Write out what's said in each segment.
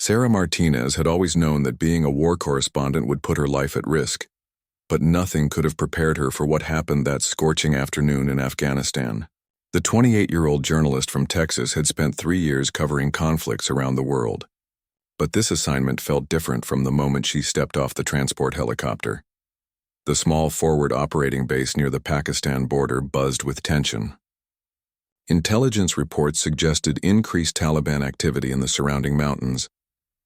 Sarah Martinez had always known that being a war correspondent would put her life at risk, but nothing could have prepared her for what happened that scorching afternoon in Afghanistan. The 28-year-old journalist from Texas had spent 3 years covering conflicts around the world. But this assignment felt different from the moment she stepped off the transport helicopter. The small forward operating base near the Pakistan border buzzed with tension. Intelligence reports suggested increased Taliban activity in the surrounding mountains,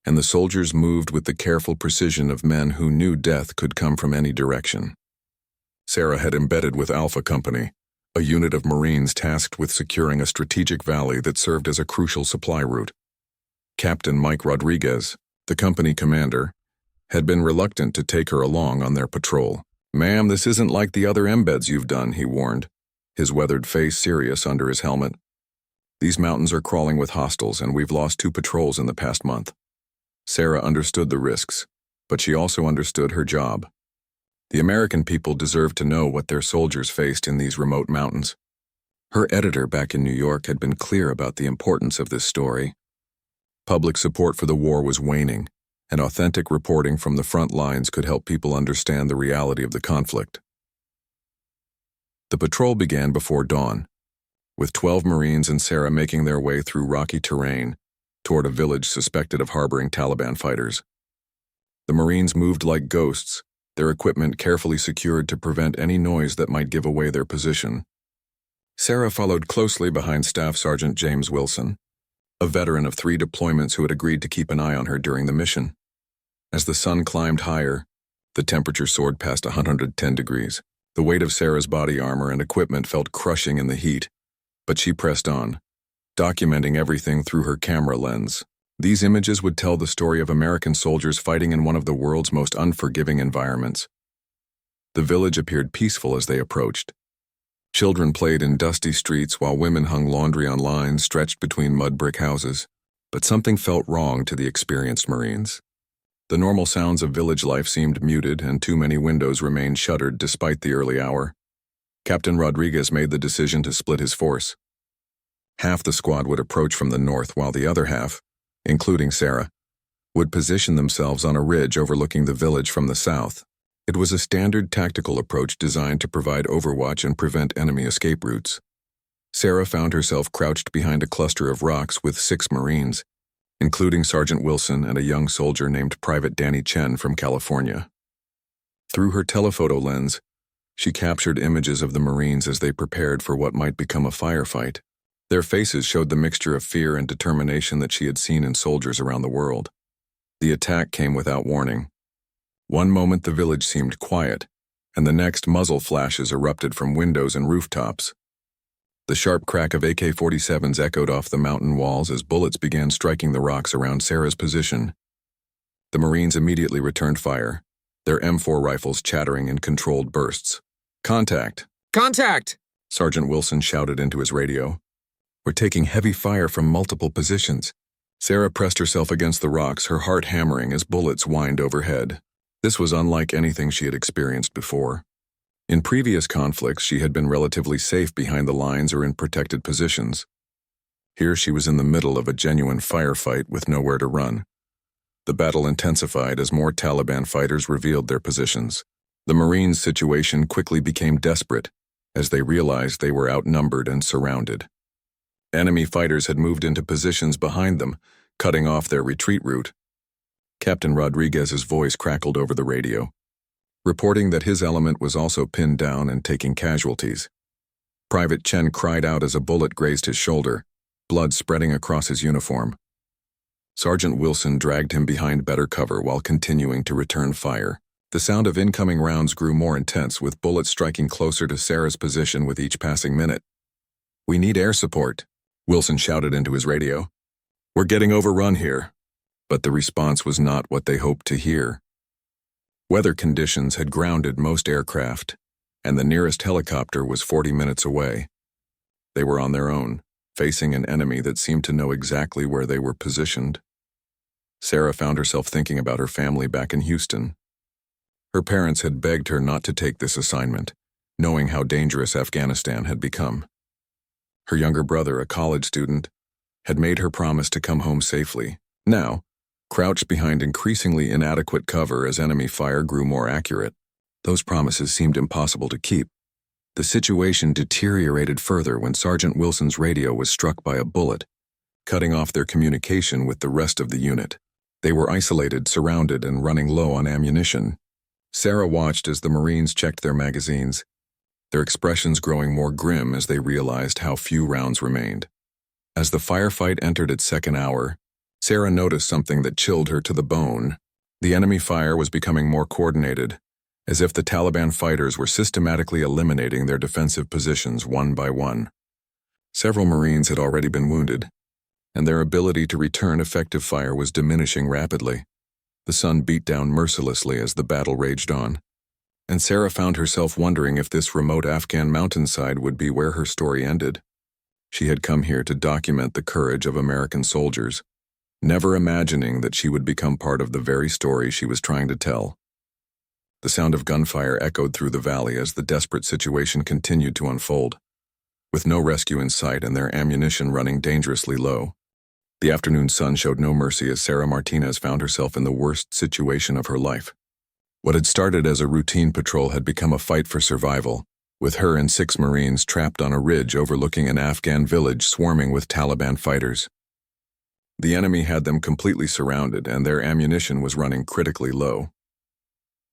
and the soldiers moved with the careful precision of men who knew death could come from any direction. Sarah had embedded with Alpha Company, a unit of Marines tasked with securing a strategic valley that served as a crucial supply route. Captain Mike Rodriguez, the company commander, had been reluctant to take her along on their patrol. "Ma'am, this isn't like the other embeds you've done," he warned, his weathered face serious under his helmet. "These mountains are crawling with hostiles, and we've lost 2 patrols in the past month." Sarah understood the risks, but she also understood her job. The American people deserved to know what their soldiers faced in these remote mountains. Her editor back in New York had been clear about the importance of this story. Public support for the war was waning, and authentic reporting from the front lines could help people understand the reality of the conflict. The patrol began before dawn, with 12 Marines and Sarah making their way through rocky terrain toward a village suspected of harboring Taliban fighters. The Marines moved like ghosts, their equipment carefully secured to prevent any noise that might give away their position. Sarah followed closely behind Staff Sergeant James Wilson, a veteran of 3 deployments who had agreed to keep an eye on her during the mission. As the sun climbed higher, the temperature soared past 110 degrees. The weight of Sarah's body armor and equipment felt crushing in the heat, but she pressed on, documenting everything through her camera lens. These images would tell the story of American soldiers fighting in one of the world's most unforgiving environments. The village appeared peaceful as they approached. Children played in dusty streets while women hung laundry on lines stretched between mud brick houses. But something felt wrong to the experienced Marines. The normal sounds of village life seemed muted, and too many windows remained shuttered despite the early hour. Captain Rodriguez made the decision to split his force. Half the squad would approach from the north, while the other half, including Sarah, would position themselves on a ridge overlooking the village from the south. It was a standard tactical approach designed to provide overwatch and prevent enemy escape routes. Sarah found herself crouched behind a cluster of rocks with 6 Marines, including Sergeant Wilson and a young soldier named Private Danny Chen from California. Through her telephoto lens, she captured images of the Marines as they prepared for what might become a firefight. Their faces showed the mixture of fear and determination that she had seen in soldiers around the world. The attack came without warning. One moment the village seemed quiet, and the next muzzle flashes erupted from windows and rooftops. The sharp crack of AK-47s echoed off the mountain walls as bullets began striking the rocks around Sarah's position. The Marines immediately returned fire, their M4 rifles chattering in controlled bursts. "Contact! Contact!" Sergeant Wilson shouted into his radio. "We're taking heavy fire from multiple positions." Sarah pressed herself against the rocks, her heart hammering as bullets whined overhead. This was unlike anything she had experienced before. In previous conflicts, she had been relatively safe behind the lines or in protected positions. Here she was in the middle of a genuine firefight with nowhere to run. The battle intensified as more Taliban fighters revealed their positions. The Marines' situation quickly became desperate as they realized they were outnumbered and surrounded. Enemy fighters had moved into positions behind them, cutting off their retreat route. Captain Rodriguez's voice crackled over the radio, reporting that his element was also pinned down and taking casualties. Private Chen cried out as a bullet grazed his shoulder, blood spreading across his uniform. Sergeant Wilson dragged him behind better cover while continuing to return fire. The sound of incoming rounds grew more intense, with bullets striking closer to Sarah's position with each passing minute. "We need air support," Wilson shouted into his radio. "We're getting overrun here." But the response was not what they hoped to hear. Weather conditions had grounded most aircraft, and the nearest helicopter was 40 minutes away. They were on their own, facing an enemy that seemed to know exactly where they were positioned. Sarah found herself thinking about her family back in Houston. Her parents had begged her not to take this assignment, knowing how dangerous Afghanistan had become. Her younger brother, a college student, had made her promise to come home safely. Now, crouched behind increasingly inadequate cover as enemy fire grew more accurate. Those promises seemed impossible to keep. The situation deteriorated further when Sergeant Wilson's radio was struck by a bullet, cutting off their communication with the rest of the unit. They were isolated, surrounded, and running low on ammunition. Sarah watched as the Marines checked their magazines, their expressions growing more grim as they realized how few rounds remained. As the firefight entered its second hour, Sarah noticed something that chilled her to the bone. The enemy fire was becoming more coordinated, as if the Taliban fighters were systematically eliminating their defensive positions one by one. Several Marines had already been wounded, and their ability to return effective fire was diminishing rapidly. The sun beat down mercilessly as the battle raged on, and Sarah found herself wondering if this remote Afghan mountainside would be where her story ended. She had come here to document the courage of American soldiers, never imagining that she would become part of the very story she was trying to tell. The sound of gunfire echoed through the valley as the desperate situation continued to unfold. With no rescue in sight and their ammunition running dangerously low, the afternoon sun showed no mercy as Sarah Martinez found herself in the worst situation of her life. What had started as a routine patrol had become a fight for survival, with her and 6 Marines trapped on a ridge overlooking an Afghan village swarming with Taliban fighters. The enemy had them completely surrounded, and their ammunition was running critically low.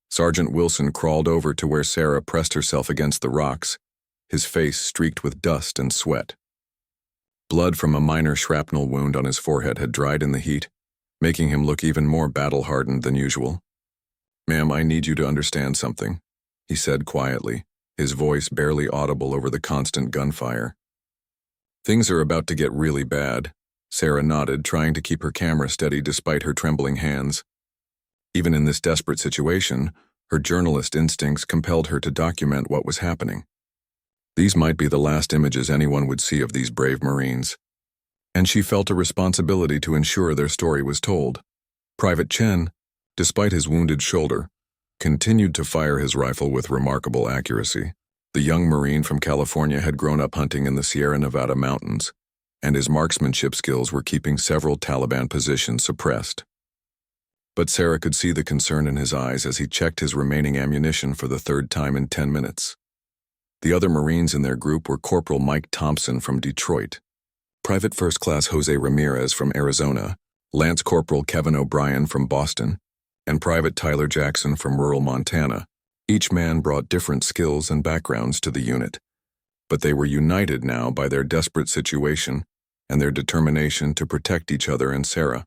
Sergeant Wilson crawled over to where Sarah pressed herself against the rocks, his face streaked with dust and sweat. Blood from a minor shrapnel wound on his forehead had dried in the heat, making him look even more battle-hardened than usual. "Ma'am, I need you to understand something," he said quietly, his voice barely audible over the constant gunfire. "Things are about to get really bad." Sarah nodded, trying to keep her camera steady despite her trembling hands. Even in this desperate situation, her journalist instincts compelled her to document what was happening. These might be the last images anyone would see of these brave Marines, and she felt a responsibility to ensure their story was told. Private Chen, despite his wounded shoulder, continued to fire his rifle with remarkable accuracy. The young Marine from California had grown up hunting in the Sierra Nevada mountains, and his marksmanship skills were keeping several Taliban positions suppressed. But Sarah could see the concern in his eyes as he checked his remaining ammunition for the 3rd time in 10 minutes. The other Marines in their group were Corporal Mike Thompson from Detroit, Private First Class Jose Ramirez from Arizona, Lance Corporal Kevin O'Brien from Boston, and Private Tyler Jackson from rural Montana. Each man brought different skills and backgrounds to the unit, but they were united now by their desperate situation and their determination to protect each other and Sarah.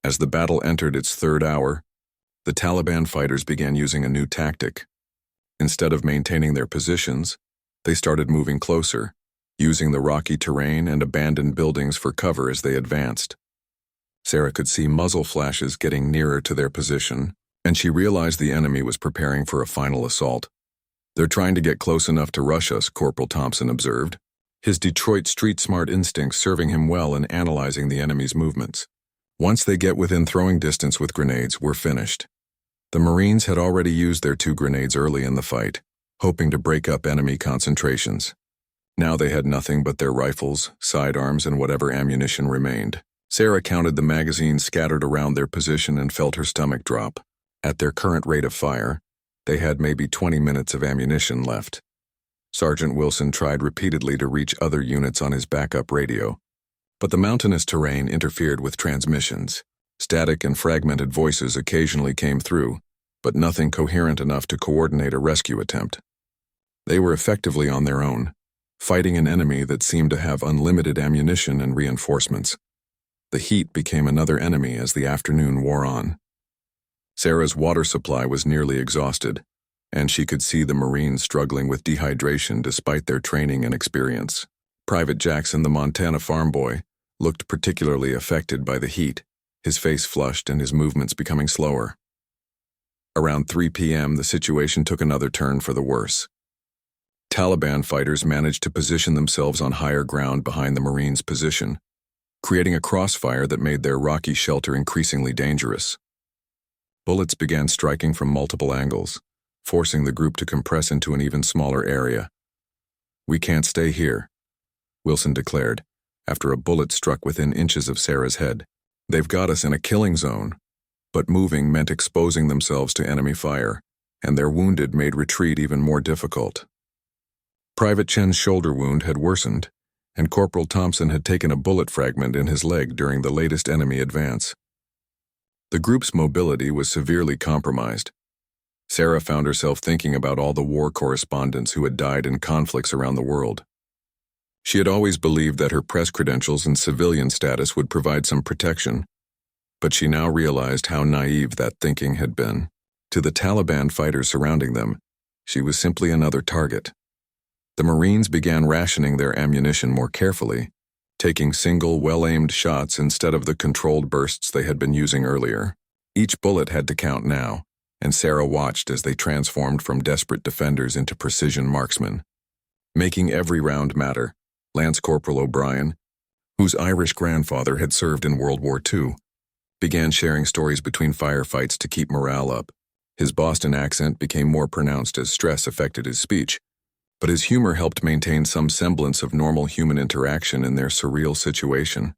As the battle entered its 3rd hour, the Taliban fighters began using a new tactic. Instead of maintaining their positions, they started moving closer, using the rocky terrain and abandoned buildings for cover as they advanced. Sarah could see muzzle flashes getting nearer to their position, and she realized the enemy was preparing for a final assault. "They're trying to get close enough to rush us," Corporal Thompson observed, his Detroit street-smart instincts serving him well in analyzing the enemy's movements. "Once they get within throwing distance with grenades, we're finished." The Marines had already used their 2 grenades early in the fight, hoping to break up enemy concentrations. Now they had nothing but their rifles, sidearms, and whatever ammunition remained. Sarah counted the magazines scattered around their position and felt her stomach drop. At their current rate of fire, they had maybe 20 minutes of ammunition left. Sergeant Wilson tried repeatedly to reach other units on his backup radio, but the mountainous terrain interfered with transmissions. Static and fragmented voices occasionally came through, but nothing coherent enough to coordinate a rescue attempt. They were effectively on their own, fighting an enemy that seemed to have unlimited ammunition and reinforcements. The heat became another enemy as the afternoon wore on. Sarah's water supply was nearly exhausted, and she could see the Marines struggling with dehydration despite their training and experience. Private Jackson, the Montana farm boy, looked particularly affected by the heat, his face flushed and his movements becoming slower. Around 3 p.m., the situation took another turn for the worse. Taliban fighters managed to position themselves on higher ground behind the Marines' position, creating a crossfire that made their rocky shelter increasingly dangerous. Bullets began striking from multiple angles, forcing the group to compress into an even smaller area. "We can't stay here," Wilson declared, after a bullet struck within inches of Sarah's head. They've got us in a killing zone. But moving meant exposing themselves to enemy fire, and their wounded made retreat even more difficult. Private Chen's shoulder wound had worsened, and Corporal Thompson had taken a bullet fragment in his leg during the latest enemy advance. The group's mobility was severely compromised. Sarah found herself thinking about all the war correspondents who had died in conflicts around the world. She had always believed that her press credentials and civilian status would provide some protection, but she now realized how naive that thinking had been. To the Taliban fighters surrounding them, she was simply another target. The Marines began rationing their ammunition more carefully, taking single, well-aimed shots instead of the controlled bursts they had been using earlier. Each bullet had to count now, and Sarah watched as they transformed from desperate defenders into precision marksmen. Making every round matter, Lance Corporal O'Brien, whose Irish grandfather had served in World War II, began sharing stories between firefights to keep morale up. His Boston accent became more pronounced as stress affected his speech, but his humor helped maintain some semblance of normal human interaction in their surreal situation.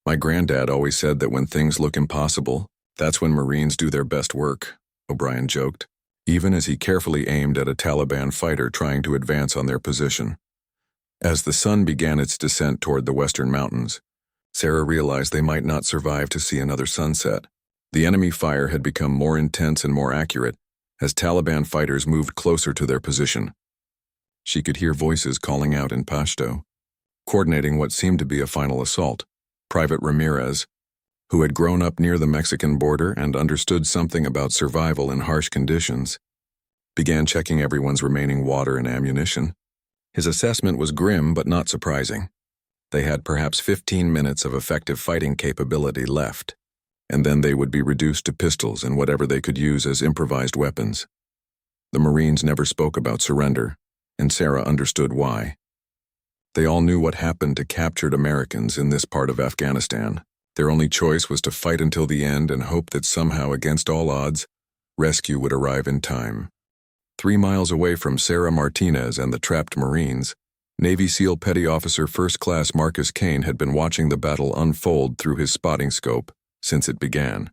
"My granddad always said that when things look impossible, that's when Marines do their best work," O'Brien joked, even as he carefully aimed at a Taliban fighter trying to advance on their position. As the sun began its descent toward the western mountains, Sarah realized they might not survive to see another sunset. The enemy fire had become more intense and more accurate as Taliban fighters moved closer to their position. She could hear voices calling out in Pashto, coordinating what seemed to be a final assault. Private Ramirez, who had grown up near the Mexican border and understood something about survival in harsh conditions, began checking everyone's remaining water and ammunition. His assessment was grim but not surprising. They had perhaps 15 minutes of effective fighting capability left, and then they would be reduced to pistols and whatever they could use as improvised weapons. The Marines never spoke about surrender, and Sarah understood why. They all knew what happened to captured Americans in this part of Afghanistan. Their only choice was to fight until the end and hope that somehow, against all odds, rescue would arrive in time. 3 miles away from Sarah Martinez and the trapped Marines, Navy SEAL Petty Officer First Class Marcus Kane had been watching the battle unfold through his spotting scope since it began.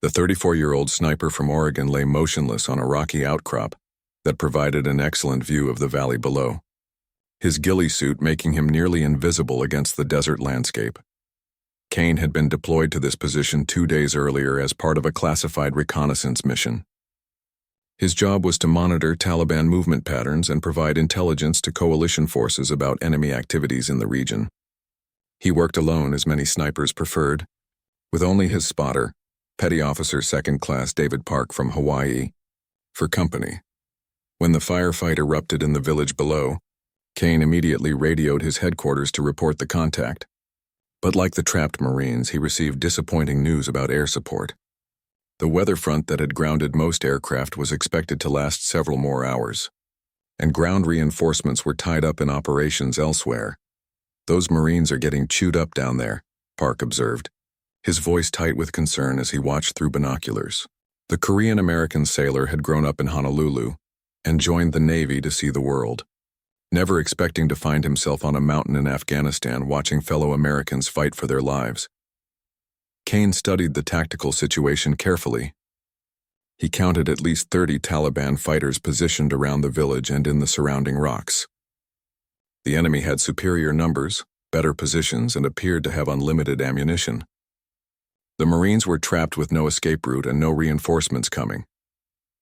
The 34-year-old sniper from Oregon lay motionless on a rocky outcrop that provided an excellent view of the valley below, his ghillie suit making him nearly invisible against the desert landscape. Kane had been deployed to this position 2 days earlier as part of a classified reconnaissance mission. His job was to monitor Taliban movement patterns and provide intelligence to coalition forces about enemy activities in the region. He worked alone, as many snipers preferred, with only his spotter, Petty Officer Second Class David Park from Hawaii, for company. When the firefight erupted in the village below, Kane immediately radioed his headquarters to report the contact. But like the trapped Marines, he received disappointing news about air support. The weather front that had grounded most aircraft was expected to last several more hours, and ground reinforcements were tied up in operations elsewhere. "Those Marines are getting chewed up down there," Park observed, his voice tight with concern as he watched through binoculars. The Korean-American sailor had grown up in Honolulu and joined the Navy to see the world, never expecting to find himself on a mountain in Afghanistan watching fellow Americans fight for their lives. Kane studied the tactical situation carefully. He counted at least 30 Taliban fighters positioned around the village and in the surrounding rocks. The enemy had superior numbers, better positions, and appeared to have unlimited ammunition. The Marines were trapped with no escape route and no reinforcements coming.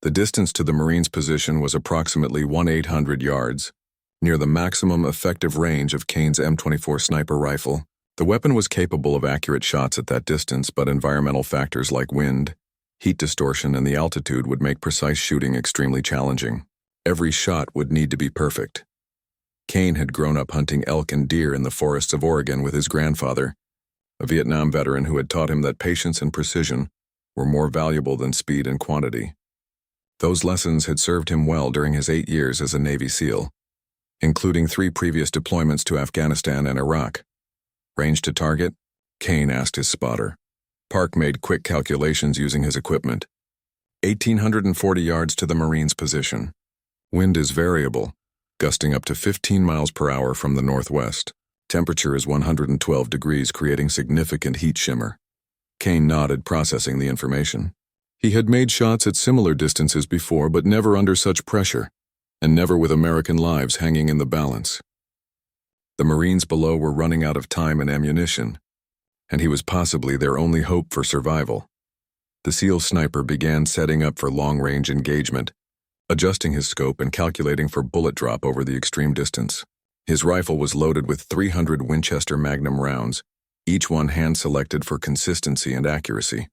The distance to the Marines' position was approximately 1,800 yards, near the maximum effective range of Kane's M24 sniper rifle. The weapon was capable of accurate shots at that distance, but environmental factors like wind, heat distortion, and the altitude would make precise shooting extremely challenging. Every shot would need to be perfect. Kane had grown up hunting elk and deer in the forests of Oregon with his grandfather, a Vietnam veteran who had taught him that patience and precision were more valuable than speed and quantity. Those lessons had served him well during his 8 years as a Navy SEAL, including 3 previous deployments to Afghanistan and Iraq. "Range to target?" Kane asked his spotter. Park made quick calculations using his equipment. 1,840 yards to the Marines' position. Wind is variable, gusting up to 15 miles per hour from the northwest. Temperature is 112 degrees, creating significant heat shimmer. Kane nodded, processing the information. He had made shots at similar distances before, but never under such pressure, and never with American lives hanging in the balance. The Marines below were running out of time and ammunition, and he was possibly their only hope for survival. The SEAL sniper began setting up for long-range engagement, adjusting his scope and calculating for bullet drop over the extreme distance. His rifle was loaded with 300 Winchester Magnum rounds, each one hand-selected for consistency and accuracy.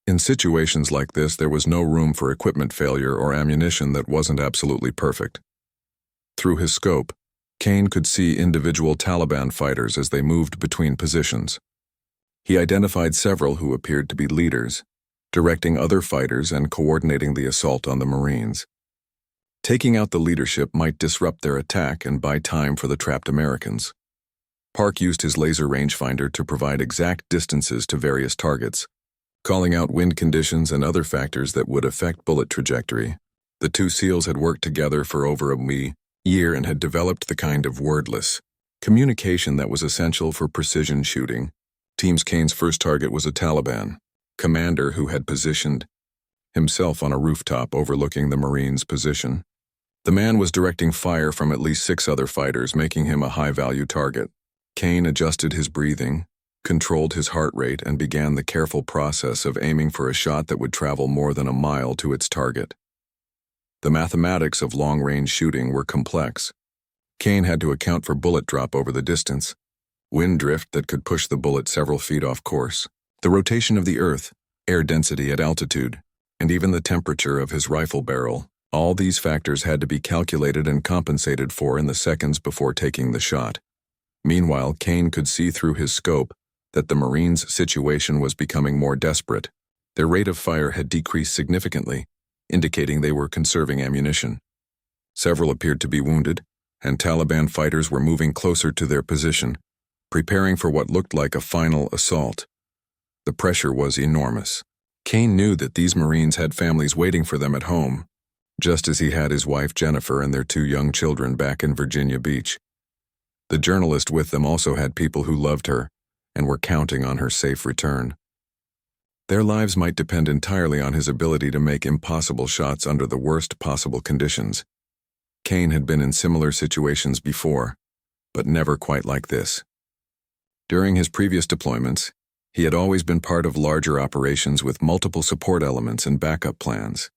In situations like this, there was no room for equipment failure or ammunition that wasn't absolutely perfect. Through his scope, Kane could see individual Taliban fighters as they moved between positions. He identified several who appeared to be leaders, directing other fighters and coordinating the assault on the Marines. Taking out the leadership might disrupt their attack and buy time for the trapped Americans. Park used his laser rangefinder to provide exact distances to various targets, calling out wind conditions and other factors that would affect bullet trajectory. The two SEALs had worked together for over a year and had developed the kind of wordless communication that was essential for precision shooting. Team Kane's first target was a Taliban commander who had positioned himself on a rooftop overlooking the Marines' position. The man was directing fire from at least 6 other fighters, making him a high-value target. Kane adjusted his breathing, controlled his heart rate, and began the careful process of aiming for a shot that would travel more than a mile to its target. The mathematics of long-range shooting were complex. Kane had to account for bullet drop over the distance, wind drift that could push the bullet several feet off course, the rotation of the earth, air density at altitude, and even the temperature of his rifle barrel. All these factors had to be calculated and compensated for in the seconds before taking the shot. Meanwhile, Kane could see through his scope that the Marines' situation was becoming more desperate. Their rate of fire had decreased significantly, indicating they were conserving ammunition. Several appeared to be wounded, and Taliban fighters were moving closer to their position, preparing for what looked like a final assault. The pressure was enormous. Kane knew that these Marines had families waiting for them at home, just as he had his wife Jennifer and their 2 young children back in Virginia Beach. The journalist with them also had people who loved her and were counting on her safe return. Their lives might depend entirely on his ability to make impossible shots under the worst possible conditions. Kane had been in similar situations before, but never quite like this. During his previous deployments, he had always been part of larger operations with multiple support elements and backup plans.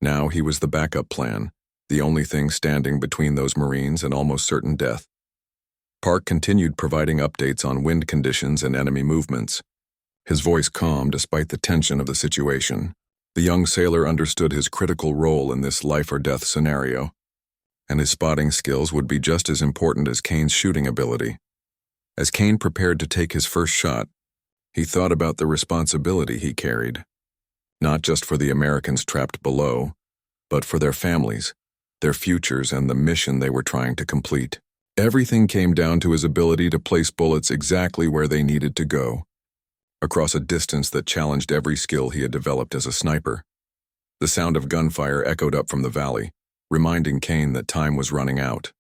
Now he was the backup plan, the only thing standing between those Marines and almost certain death. Park continued providing updates on wind conditions and enemy movements, his voice calm despite the tension of the situation. The young sailor understood his critical role in this life-or-death scenario, and his spotting skills would be just as important as Kane's shooting ability. As Kane prepared to take his first shot, he thought about the responsibility he carried, not just for the Americans trapped below, but for their families, their futures, and the mission they were trying to complete. Everything came down to his ability to place bullets exactly where they needed to go, across a distance that challenged every skill he had developed as a sniper. The sound of gunfire echoed up from the valley, reminding Kane that time was running out.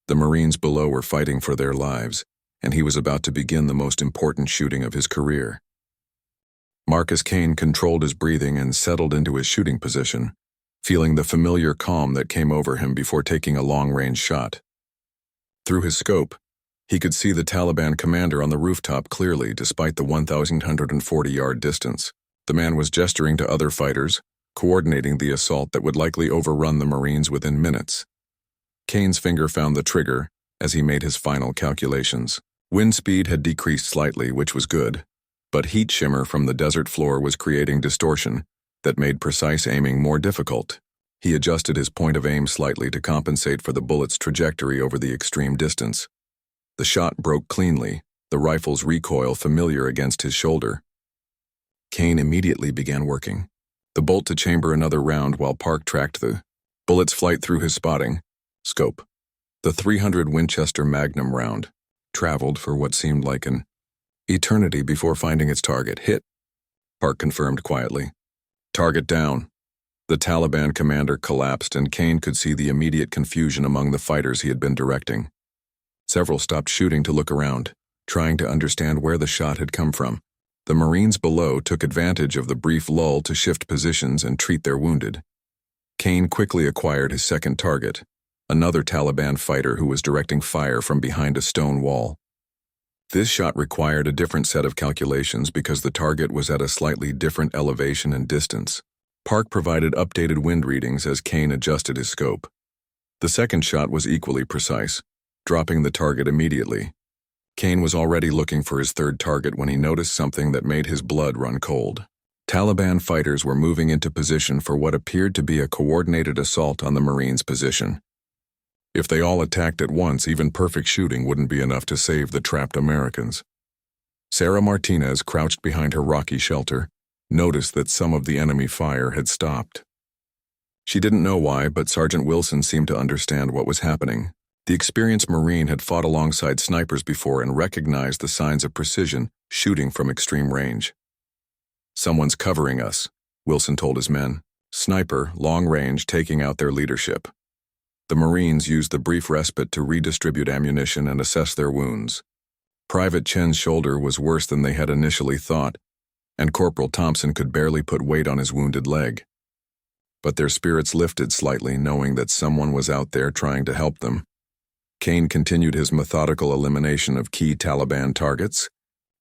The Marines below were fighting for their lives, and he was about to begin the most important shooting of his career. Marcus Kane controlled his breathing and settled into his shooting position, feeling the familiar calm that came over him before taking a long-range shot. Through his scope, he could see the Taliban commander on the rooftop clearly despite the 1,140-yard distance. The man was gesturing to other fighters, coordinating the assault that would likely overrun the Marines within minutes. Kane's finger found the trigger as he made his final calculations. Wind speed had decreased slightly, which was good, but heat shimmer from the desert floor was creating distortion that made precise aiming more difficult. He adjusted his point of aim slightly to compensate for the bullet's trajectory over the extreme distance. The shot broke cleanly, the rifle's recoil familiar against his shoulder. Kane immediately began working the bolt to chamber another round while Park tracked the bullet's flight through his spotting scope. The 300 Winchester Magnum round traveled for what seemed like an eternity before finding its target. Hit, Park confirmed quietly. Target down. The Taliban commander collapsed, and Kane could see the immediate confusion among the fighters he had been directing. Several stopped shooting to look around, trying to understand where the shot had come from. The Marines below took advantage of the brief lull to shift positions and treat their wounded. Kane quickly acquired his second target, another Taliban fighter who was directing fire from behind a stone wall. This shot required a different set of calculations because the target was at a slightly different elevation and distance. Park provided updated wind readings as Kane adjusted his scope. The second shot was equally precise, dropping the target immediately. Kane was already looking for his third target when he noticed something that made his blood run cold. Taliban fighters were moving into position for what appeared to be a coordinated assault on the Marines' position. If they all attacked at once, even perfect shooting wouldn't be enough to save the trapped Americans. Sarah Martinez, crouched behind her rocky shelter, noticed that some of the enemy fire had stopped. She didn't know why, but Sergeant Wilson seemed to understand what was happening. The experienced Marine had fought alongside snipers before and recognized the signs of precision, shooting from extreme range. "Someone's covering us," Wilson told his men. Sniper, long range, taking out their leadership. The Marines used the brief respite to redistribute ammunition and assess their wounds. Private Chen's shoulder was worse than they had initially thought, and Corporal Thompson could barely put weight on his wounded leg. But their spirits lifted slightly, knowing that someone was out there trying to help them. Kane continued his methodical elimination of key Taliban targets,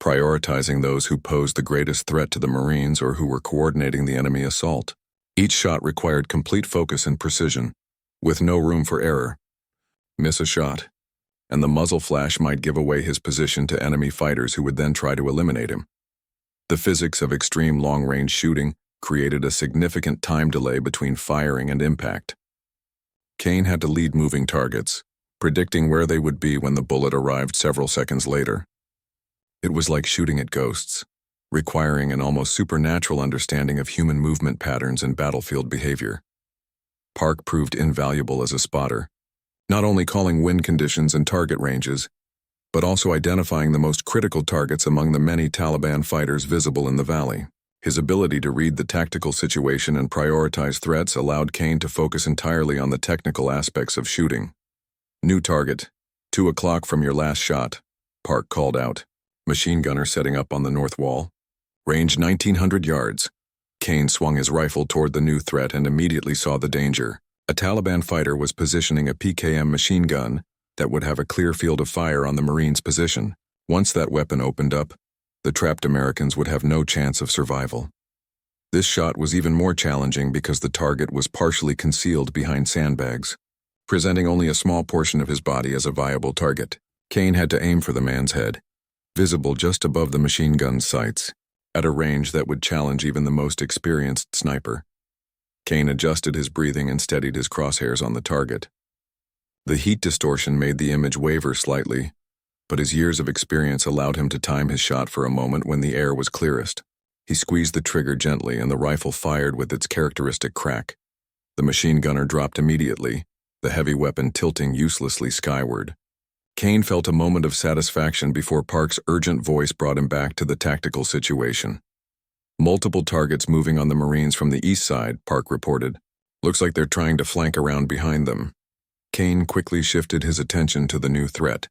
prioritizing those who posed the greatest threat to the Marines or who were coordinating the enemy assault. Each shot required complete focus and precision, with no room for error. Miss a shot, and the muzzle flash might give away his position to enemy fighters who would then try to eliminate him. The physics of extreme long-range shooting created a significant time delay between firing and impact. Kane had to lead moving targets, predicting where they would be when the bullet arrived several seconds later. It was like shooting at ghosts, requiring an almost supernatural understanding of human movement patterns and battlefield behavior. Park proved invaluable as a spotter, not only calling wind conditions and target ranges, but also identifying the most critical targets among the many Taliban fighters visible in the valley. His ability to read the tactical situation and prioritize threats allowed Kane to focus entirely on the technical aspects of shooting. "New target, 2 o'clock from your last shot," Park called out. Machine gunner setting up on the north wall. Range 1,900 yards. Kane swung his rifle toward the new threat and immediately saw the danger. A Taliban fighter was positioning a PKM machine gun that would have a clear field of fire on the Marines' position. Once that weapon opened up, the trapped Americans would have no chance of survival. This shot was even more challenging because the target was partially concealed behind sandbags, presenting only a small portion of his body as a viable target. Kane had to aim for the man's head, visible just above the machine gun's sights, at a range that would challenge even the most experienced sniper. Kane adjusted his breathing and steadied his crosshairs on the target. The heat distortion made the image waver slightly, but his years of experience allowed him to time his shot for a moment when the air was clearest. He squeezed the trigger gently and the rifle fired with its characteristic crack. The machine gunner dropped immediately, the heavy weapon tilting uselessly skyward. Kane felt a moment of satisfaction before Park's urgent voice brought him back to the tactical situation. "Multiple targets moving on the Marines from the east side," Park reported. "Looks like they're trying to flank around behind them." Kane quickly shifted his attention to the new threat.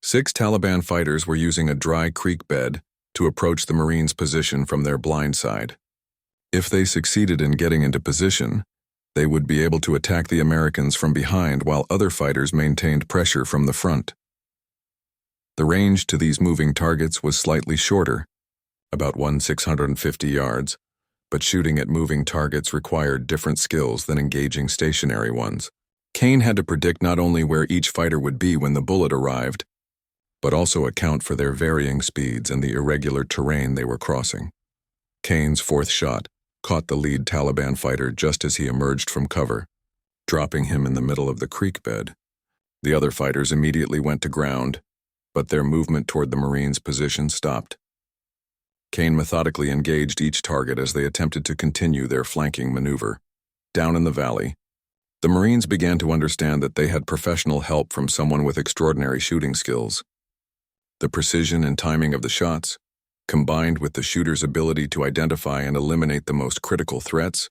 6 Taliban fighters were using a dry creek bed to approach the Marines' position from their blind side. If they succeeded in getting into position, they would be able to attack the Americans from behind while other fighters maintained pressure from the front. The range to these moving targets was slightly shorter, about 1,650 yards, but shooting at moving targets required different skills than engaging stationary ones. Kane had to predict not only where each fighter would be when the bullet arrived, but also account for their varying speeds and the irregular terrain they were crossing. Kane's fourth shot caught the lead Taliban fighter just as he emerged from cover, dropping him in the middle of the creek bed. The other fighters immediately went to ground, but their movement toward the Marines' position stopped. Kane methodically engaged each target as they attempted to continue their flanking maneuver. Down in the valley, the Marines began to understand that they had professional help from someone with extraordinary shooting skills. The precision and timing of the shots, combined with the shooter's ability to identify and eliminate the most critical threats,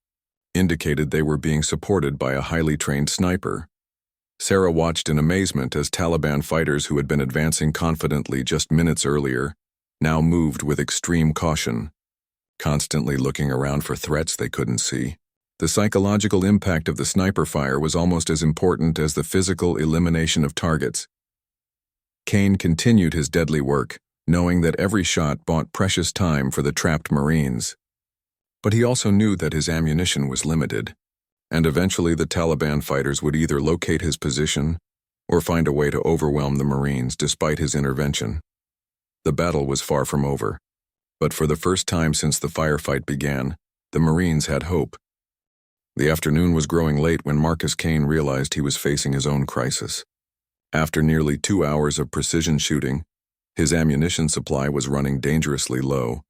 indicated they were being supported by a highly trained sniper. Sarah watched in amazement as Taliban fighters who had been advancing confidently just minutes earlier now moved with extreme caution, constantly looking around for threats they couldn't see. The psychological impact of the sniper fire was almost as important as the physical elimination of targets. Kane continued his deadly work, knowing that every shot bought precious time for the trapped Marines. But he also knew that his ammunition was limited, and eventually the Taliban fighters would either locate his position or find a way to overwhelm the Marines despite his intervention. The battle was far from over, but for the first time since the firefight began, the Marines had hope. The afternoon was growing late when Marcus Kane realized he was facing his own crisis. After nearly 2 hours of precision shooting, his ammunition supply was running dangerously low.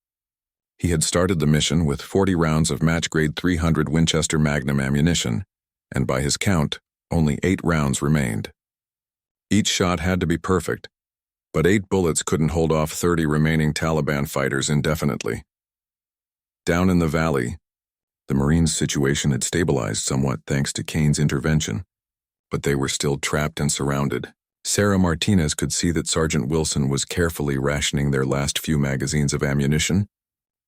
He had started the mission with 40 rounds of match-grade .300 Winchester Magnum ammunition, and by his count, only 8 rounds remained. Each shot had to be perfect, but 8 bullets couldn't hold off 30 remaining Taliban fighters indefinitely. Down in the valley, the Marines' situation had stabilized somewhat thanks to Kane's intervention, but they were still trapped and surrounded. Sarah Martinez could see that Sergeant Wilson was carefully rationing their last few magazines of ammunition,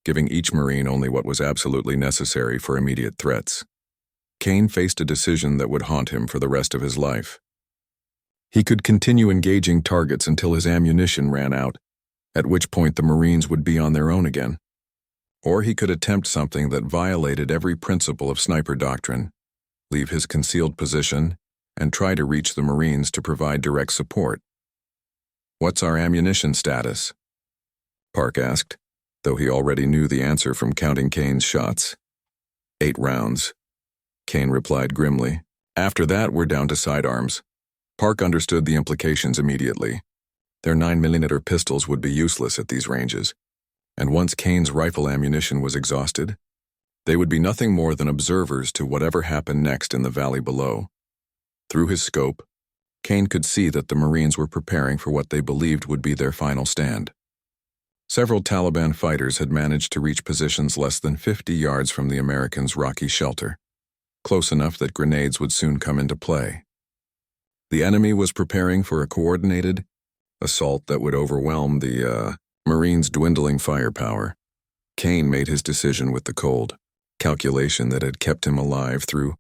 giving each Marine only what was absolutely necessary for immediate threats. Kane faced a decision that would haunt him for the rest of his life. He could continue engaging targets until his ammunition ran out, at which point the Marines would be on their own again. Or he could attempt something that violated every principle of sniper doctrine, leave his concealed position, and try to reach the Marines to provide direct support. "What's our ammunition status?" Park asked, though he already knew the answer from counting Kane's shots. 8 rounds. Kane replied grimly. "After that, we're down to sidearms." Park understood the implications immediately. Their 9mm pistols would be useless at these ranges, and once Kane's rifle ammunition was exhausted, they would be nothing more than observers to whatever happened next in the valley below. Through his scope, Kane could see that the Marines were preparing for what they believed would be their final stand. Several Taliban fighters had managed to reach positions less than 50 yards from the Americans' rocky shelter, close enough that grenades would soon come into play. The enemy was preparing for a coordinated assault that would overwhelm the Marines' dwindling firepower. Kane made his decision with the cold calculation that had kept him alive through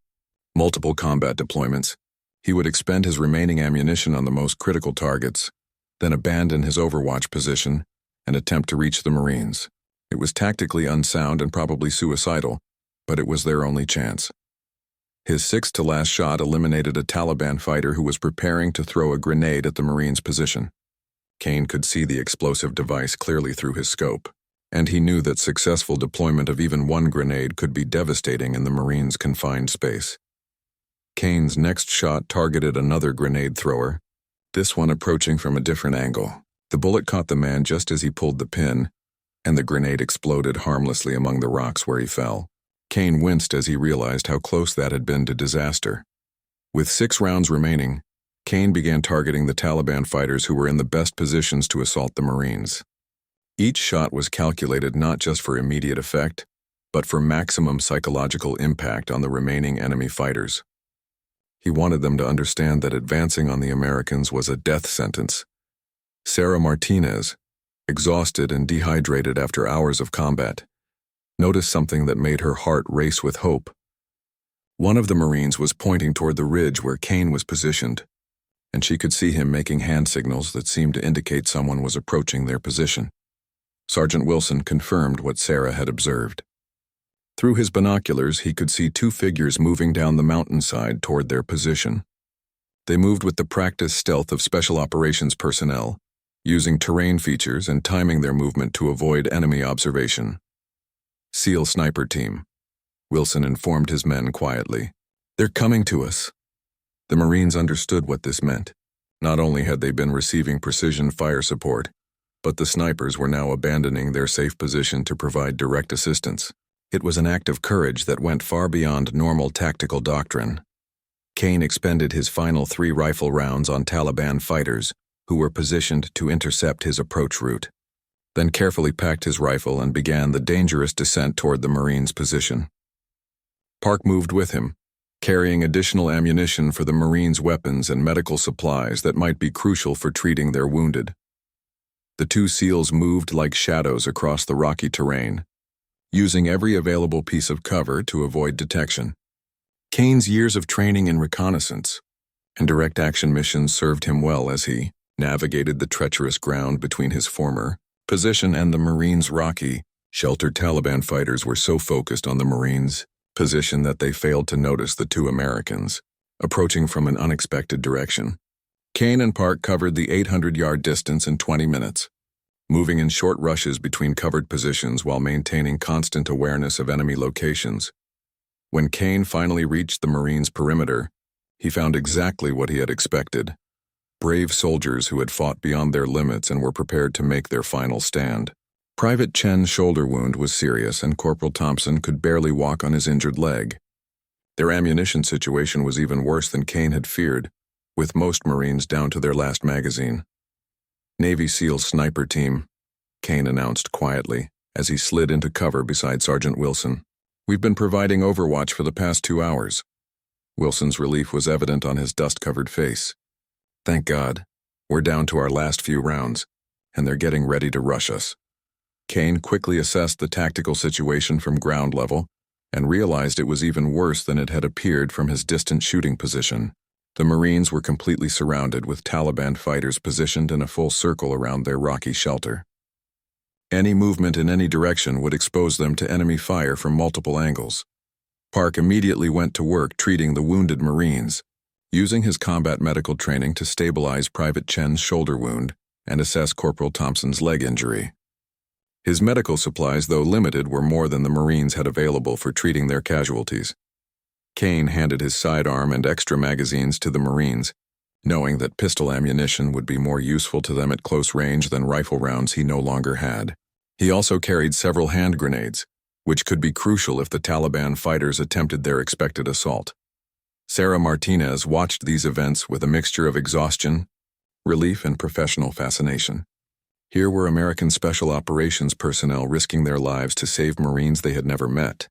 multiple combat deployments. He would expend his remaining ammunition on the most critical targets, then abandon his overwatch position and attempt to reach the Marines. It was tactically unsound and probably suicidal, but it was their only chance. His 6th-to-last shot eliminated a Taliban fighter who was preparing to throw a grenade at the Marines' position. Kane could see the explosive device clearly through his scope, and he knew that successful deployment of even one grenade could be devastating in the Marines' confined space. Kane's next shot targeted another grenade thrower, this one approaching from a different angle. The bullet caught the man just as he pulled the pin, and the grenade exploded harmlessly among the rocks where he fell. Kane winced as he realized how close that had been to disaster. With 6 rounds remaining, Kane began targeting the Taliban fighters who were in the best positions to assault the Marines. Each shot was calculated not just for immediate effect, but for maximum psychological impact on the remaining enemy fighters. He wanted them to understand that advancing on the Americans was a death sentence. Sarah Martinez, exhausted and dehydrated after hours of combat, noticed something that made her heart race with hope. One of the Marines was pointing toward the ridge where Kane was positioned, and she could see him making hand signals that seemed to indicate someone was approaching their position. Sergeant Wilson confirmed what Sarah had observed. Through his binoculars, he could see 2 figures moving down the mountainside toward their position. They moved with the practiced stealth of special operations personnel, using terrain features and timing their movement to avoid enemy observation. SEAL Sniper Team, Wilson informed his men quietly. "They're coming to us." The Marines understood what this meant. Not only had they been receiving precision fire support, but the snipers were now abandoning their safe position to provide direct assistance. It was an act of courage that went far beyond normal tactical doctrine. Kane expended his final 3 rifle rounds on Taliban fighters who were positioned to intercept his approach route, then carefully packed his rifle and began the dangerous descent toward the Marines' position. Park moved with him, carrying additional ammunition for the Marines' weapons and medical supplies that might be crucial for treating their wounded. The two SEALs moved like shadows across the rocky terrain, using every available piece of cover to avoid detection. Kane's years of training in reconnaissance and direct action missions served him well as he navigated the treacherous ground between his former position and the Marines' rocky, sheltered Taliban fighters were so focused on the Marines' position that they failed to notice the two Americans approaching from an unexpected direction. Kane and Park covered the 800-yard distance in 20 minutes, moving in short rushes between covered positions while maintaining constant awareness of enemy locations. When Kane finally reached the Marines' perimeter, he found exactly what he had expected: brave soldiers who had fought beyond their limits and were prepared to make their final stand. Private Chen's shoulder wound was serious, and Corporal Thompson could barely walk on his injured leg. Their ammunition situation was even worse than Kane had feared, with most Marines down to their last magazine. "Navy SEAL sniper team," Kane announced quietly as he slid into cover beside Sergeant Wilson. "We've been providing overwatch for the past 2 hours." Wilson's relief was evident on his dust-covered face. "Thank God. We're down to our last few rounds, and they're getting ready to rush us." Kane quickly assessed the tactical situation from ground level and realized it was even worse than it had appeared from his distant shooting position. The Marines were completely surrounded, with Taliban fighters positioned in a full circle around their rocky shelter. Any movement in any direction would expose them to enemy fire from multiple angles. Park immediately went to work treating the wounded Marines, using his combat medical training to stabilize Private Chen's shoulder wound and assess Corporal Thompson's leg injury. His medical supplies, though limited, were more than the Marines had available for treating their casualties. Kane handed his sidearm and extra magazines to the Marines, knowing that pistol ammunition would be more useful to them at close range than rifle rounds he no longer had. He also carried several hand grenades, which could be crucial if the Taliban fighters attempted their expected assault. Sarah Martinez watched these events with a mixture of exhaustion, relief, and professional fascination. Here were American Special Operations personnel risking their lives to save Marines they had never met,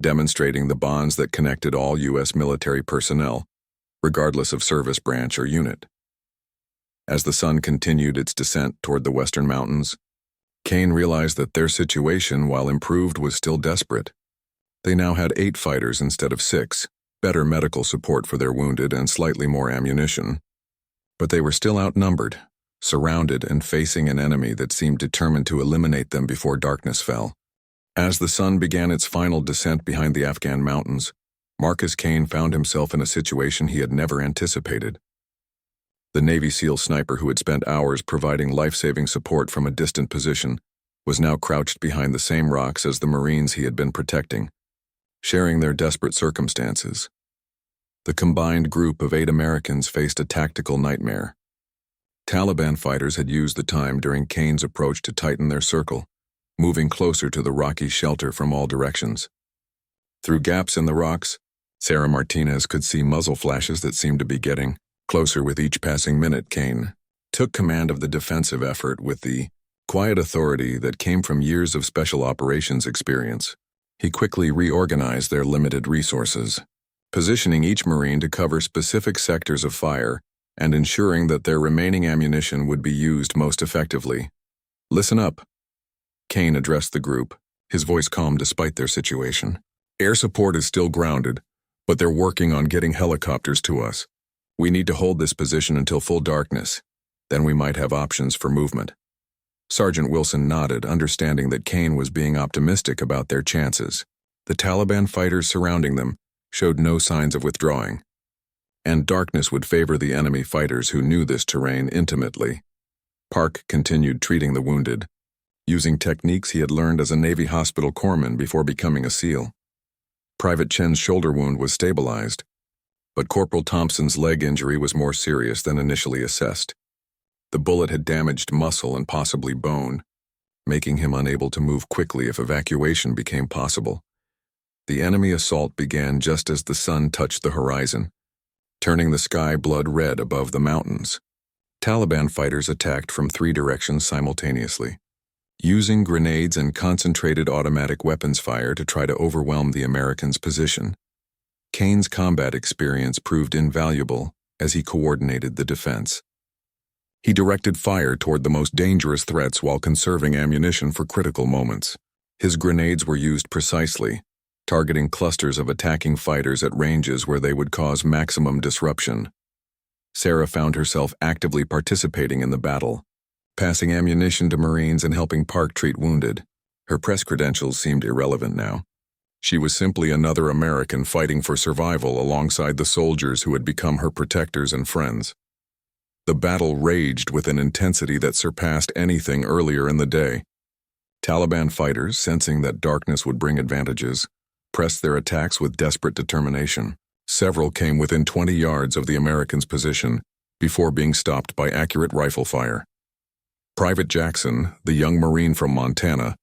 demonstrating the bonds that connected all U.S. military personnel, regardless of service branch or unit. As the sun continued its descent toward the western mountains, Kane realized that their situation, while improved, was still desperate. They now had 8 fighters instead of 6, better medical support for their wounded, and slightly more ammunition. But they were still outnumbered, surrounded, and facing an enemy that seemed determined to eliminate them before darkness fell. As the sun began its final descent behind the Afghan mountains, Marcus Kane found himself in a situation he had never anticipated. The Navy SEAL sniper who had spent hours providing life-saving support from a distant position was now crouched behind the same rocks as the Marines he had been protecting, sharing their desperate circumstances. The combined group of 8 Americans faced a tactical nightmare. Taliban fighters had used the time during Kane's approach to tighten their circle, moving closer to the rocky shelter from all directions. Through gaps in the rocks, Sarah Martinez could see muzzle flashes that seemed to be getting closer with each passing minute. Kane took command of the defensive effort with the quiet authority that came from years of special operations experience. He quickly reorganized their limited resources, positioning each Marine to cover specific sectors of fire and ensuring that their remaining ammunition would be used most effectively. "Listen up," Kane addressed the group, his voice calm despite their situation. "Air support is still grounded, but they're working on getting helicopters to us. We need to hold this position until full darkness, then we might have options for movement." Sergeant Wilson nodded, understanding that Kane was being optimistic about their chances. The Taliban fighters surrounding them showed no signs of withdrawing, and darkness would favor the enemy fighters who knew this terrain intimately. Park continued treating the wounded, using techniques he had learned as a Navy hospital corpsman before becoming a SEAL. Private Chen's shoulder wound was stabilized, but Corporal Thompson's leg injury was more serious than initially assessed. The bullet had damaged muscle and possibly bone, making him unable to move quickly if evacuation became possible. The enemy assault began just as the sun touched the horizon, turning the sky blood red above the mountains. Taliban fighters attacked from 3 directions simultaneously, using grenades and concentrated automatic weapons fire to try to overwhelm the Americans' position. Kane's combat experience proved invaluable as he coordinated the defense. He directed fire toward the most dangerous threats while conserving ammunition for critical moments. His grenades were used precisely, targeting clusters of attacking fighters at ranges where they would cause maximum disruption. Sarah found herself actively participating in the battle, passing ammunition to Marines and helping Park treat wounded. Her press credentials seemed irrelevant now. She was simply another American fighting for survival alongside the soldiers who had become her protectors and friends. The battle raged with an intensity that surpassed anything earlier in the day. Taliban fighters, sensing that darkness would bring advantages, pressed their attacks with desperate determination. Several came within 20 yards of the Americans' position before being stopped by accurate rifle fire. Private Jackson, the young Marine from Montana,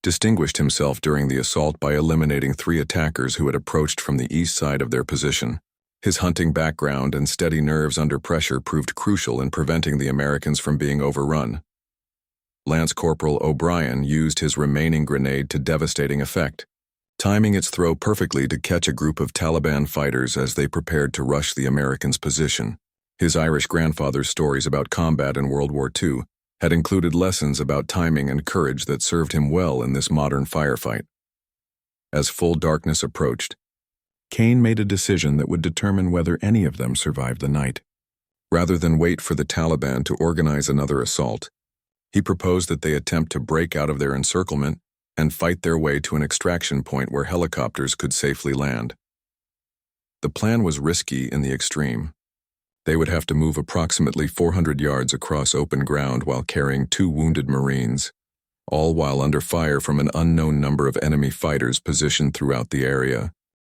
distinguished himself during the assault by eliminating 3 attackers who had approached from the east side of their position. His hunting background and steady nerves under pressure proved crucial in preventing the Americans from being overrun. Lance Corporal O'Brien used his remaining grenade to devastating effect, timing its throw perfectly to catch a group of Taliban fighters as they prepared to rush the Americans' position. His Irish grandfather's stories about combat in World War II had included lessons about timing and courage that served him well in this modern firefight. As full darkness approached, Kane made a decision that would determine whether any of them survived the night. Rather than wait for the Taliban to organize another assault, he proposed that they attempt to break out of their encirclement and fight their way to an extraction point where helicopters could safely land. The plan was risky in the extreme. They would have to move approximately 400 yards across open ground while carrying 2 wounded Marines, all while under fire from an unknown number of enemy fighters positioned throughout the area.